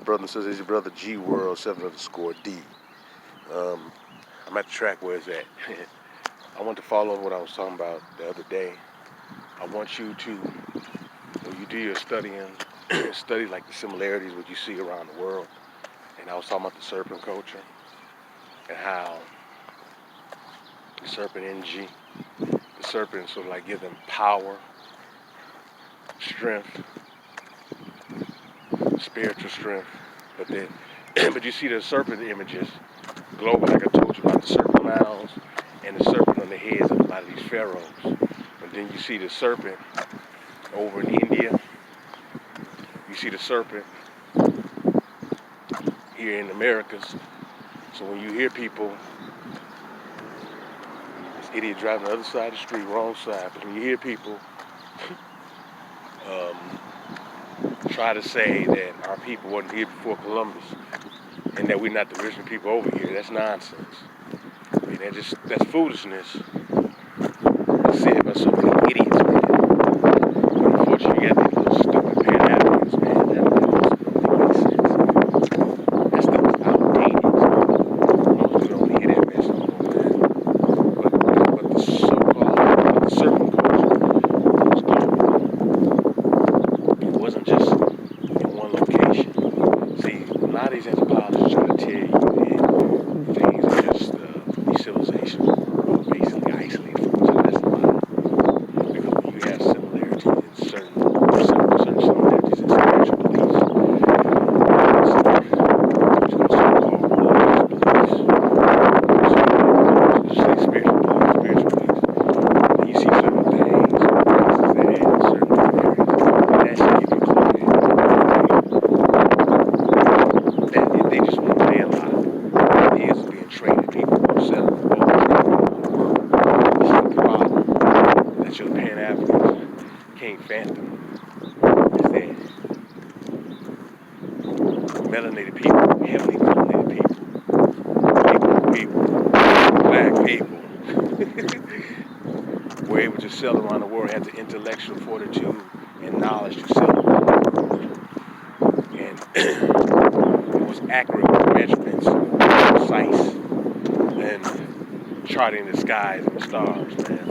Brother and sisters? It's your brother G World 7_D. Um, I'm at the track where it's at. I want to follow on what I was talking about the other day. I want you to, when you do your studying, study like the similarities what you see around the world. And I was talking about the serpent culture and how the serpent energy, the serpent sort of like give them power, strength, spiritual strength. But then, but you see the serpent images global, like I told you about the serpent mounds and the serpent on the heads of a lot of these pharaohs. And then you see the serpent over in India. You see the serpent here in Americas. So when you hear people, this idiot driving the other side of the street, wrong side, but when you hear people try to say that our people wasn't here before Columbus and that we're not the original people over here, that's nonsense. I mean, that's foolishness. Said by so many idiots, man. But unfortunately, you got these little stupid Pan-Africans, man. That don't make sense. That stuff is outdated. Most people don't hear that mess no more, man. But the so-called serpent culture was global. It wasn't just in one location. See, a lot of these anthropologists try to tell you that things are just these civilizations were basically isolated from each other. That's a lie. Because when you have similarities in certain similarities in spiritual beliefs, so-called religious beliefs, so just say spiritual beliefs, when you see certain things, practices that have certain areas, that should give you a clue that they just want to play a lot of ideas of being trained people themselves. This is the problem that your Pan-Africans can't fathom, is that melanated people, heavily melanated people, black people, were able to sail around the world, had the intellectual fortitude and knowledge to sail around the world. And it was accurate with measurements, precise, and charting the skies and the stars, man.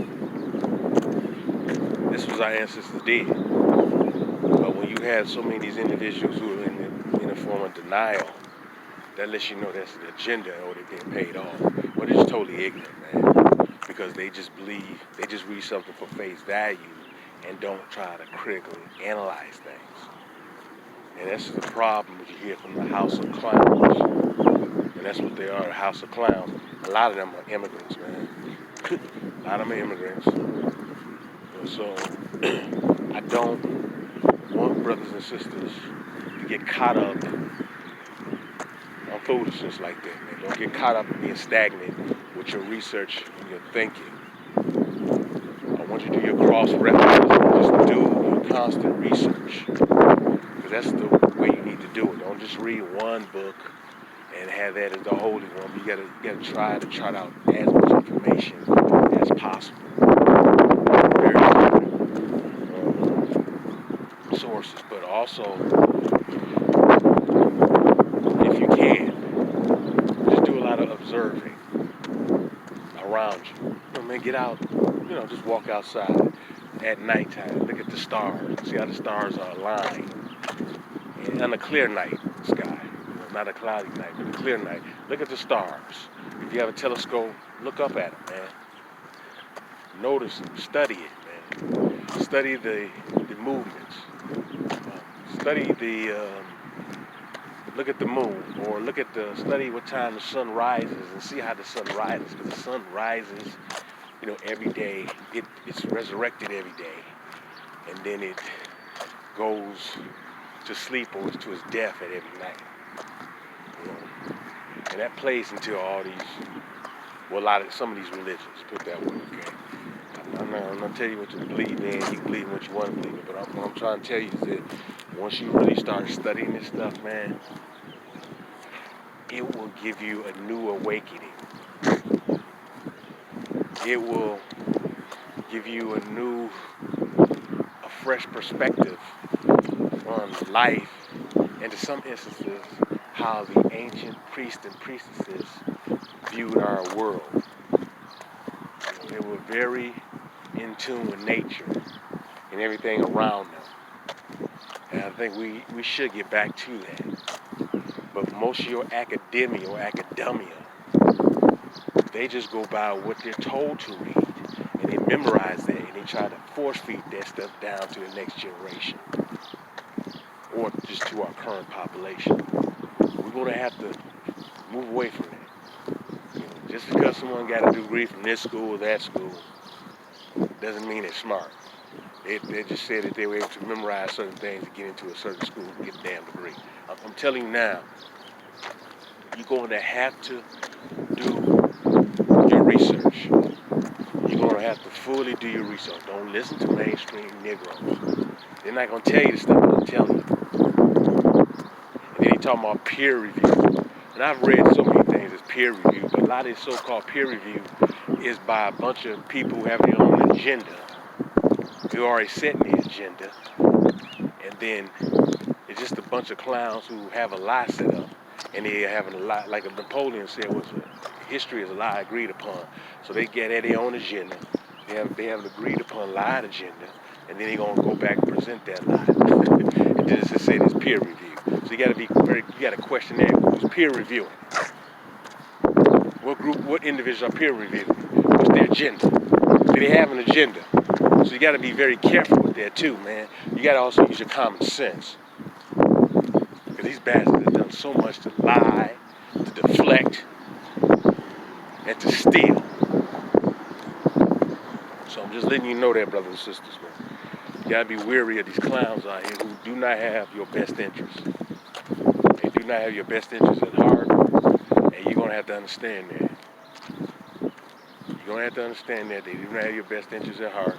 This was our ancestors did. But when you have so many of these individuals who are in a form of denial, that lets you know that's an agenda or they're being paid off. But they're just totally ignorant, man. Because they just believe, they just read something for face value and don't try to critically analyze things. And that's the problem that you hear from the House of Clowns. And that's what they are, a House of Clowns. A lot of them are immigrants, man. A lot of them are immigrants. So I don't want brothers and sisters to get caught up on foolishness like that, man. Don't get caught up in being stagnant with your research and your thinking. I want you to do your cross-reference and just do your constant research. Because that's the way you need to do it. Don't just read one book and have that as the holy one. You gotta try to chart out as much information as possible. Very sources, but also, if you can, just do a lot of observing around you. You know, man, get out, just walk outside at nighttime. Look at the stars. See how the stars are aligned. And on a clear night sky, not a cloudy night, but a clear night. Look at the stars. If you have a telescope, look up at them, man. Notice them, study it, man. Study the movements. Study look at the moon, or study what time the sun rises and see how the sun rises. Because the sun rises, every day. It's resurrected every day. And then it goes to sleep or to its death at every night. And that plays into all these, some of these religions, put that way, okay? I'm not going to tell you what to believe in. You believe in what you want to believe in. But what I'm trying to tell you is that once you really start studying this stuff, man, it will give you a new awakening. It will give you a fresh perspective on life and to some instances, how the ancient priests and priestesses viewed our world. They were very in tune with nature and everything around them. And I think we should get back to that. But most of your academia, they just go by what they're told to read. And they memorize that and they try to force feed that stuff down to the next generation. Or just to our current population. We're going to have to move away from that. Just because someone got a degree from this school or that school doesn't mean they're smart. They just said that they were able to memorize certain things to get into a certain school and get a damn degree. I'm telling you now, you're going to have to do your research. You're going to have to fully do your research. Don't listen to mainstream Negroes. They're not going to tell you the stuff that I'm telling you. And then they talking about peer review. And I've read so many things as peer review, but a lot of this so-called peer review is by a bunch of people who have their own agenda. They're already setting the agenda. And then it's just a bunch of clowns who have a lie set up. And they're having a lie, like Napoleon said, history is a lie agreed upon. So they get at their own agenda. They have an agreed upon lied agenda. And then they're going to go back and present that lie. And then it's just say it's peer review. So you got to question that. Who's peer reviewing? What individuals are peer reviewing? What's their agenda? Do they have an agenda? So you got to be very careful with that too, man. You got to also use your common sense. Because these bastards have done so much to lie, to deflect, and to steal. So I'm just letting you know that, brothers and sisters, man. You got to be wary of these clowns out here who do not have your best interests. They do not have your best interests at heart. And you're going to have to understand that. You're going to have to understand that they do not have your best interests at heart.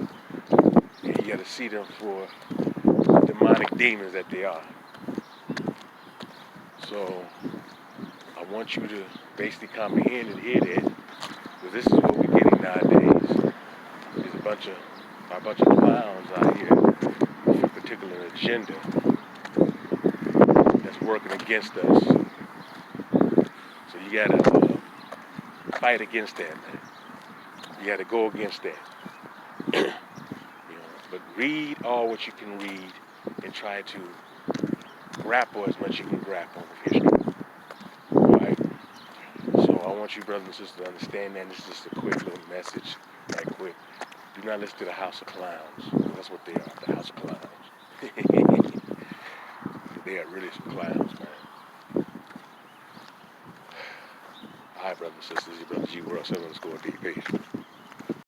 And you got to see them for demonic demons that they are. So I want you to basically comprehend and hear that, because this is what we're getting nowadays. There's a bunch of clowns out here with a particular agenda that's working against us. So you gotta fight against that, man. You gotta go against that. But read all what you can read and try to grapple as much as you can grapple with history. Alright? So I want you brothers and sisters to understand that. This is just a quick little message, right quick. Do not listen to the House of Clowns. That's what they are, the House of Clowns. They are really some clowns, man. Alright, brothers and sisters, your brother G World 7 _DP.